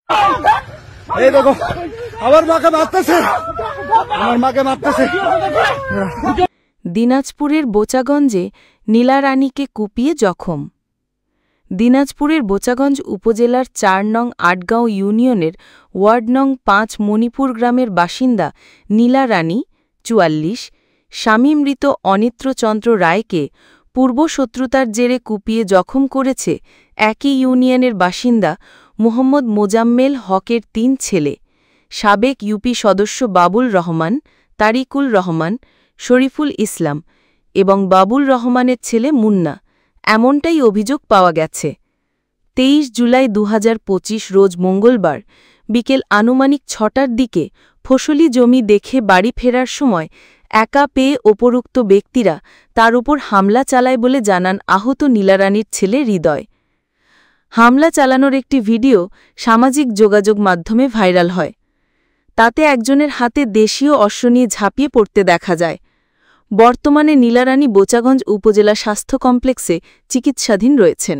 এই দেখো আমার মাকে মারতেছে, আমার মাকে মারতেছে। দিনাজপুরের বোচাগঞ্জে নীলা রানীকে কুপিয়ে জখম। দিনাজপুরের বোচাগঞ্জ উপজেলার ৪ নং আটগাঁও ইউনিয়নের ওয়ার্ড নং ৫ মণিপুর গ্রামের বাসিন্দা নীলা রানী ৪৪ স্বামী মৃত অনিত্রচন্দ্র রায়কে পূর্বশত্রুতার জেরে কুপিয়ে জখম করেছে একই ইউনিয়নের বাসিন্দা মোহাম্মদ মোজাম্মেল হকের ৩ ছেলে, সাবেক ইউপি সদস্য বাবুল রহমান, তারিকুল রহমান, শরীফুল ইসলাম এবং বাবুল রহমানের ছেলে মুন্না। এমনটাই অভিযোগ পাওয়া গেছে। ২৩ জুলাই ২০২৫ রোজ মঙ্গলবার বিকেল আনুমানিক ৬টার দিকে ফসলি জমি দেখে বাড়ি ফেরার সময় একা পেয়ে উপরোক্ত ব্যক্তিরা তার উপর হামলা চালায় বলে জানান আহত নীলা রানীর ছেলে হৃদয়। হামলা চালানোর একটি ভিডিও সামাজিক যোগাযোগ মাধ্যমে ভাইরাল হয়। তাতে একজনের হাতে দেশীয় অস্ত্র নিয়ে ঝাঁপিয়ে পড়তে দেখা যায়। বর্তমানে নীলা রানী বোচাগঞ্জ উপজেলা স্বাস্থ্য কমপ্লেক্সে চিকিৎসাধীন রয়েছেন।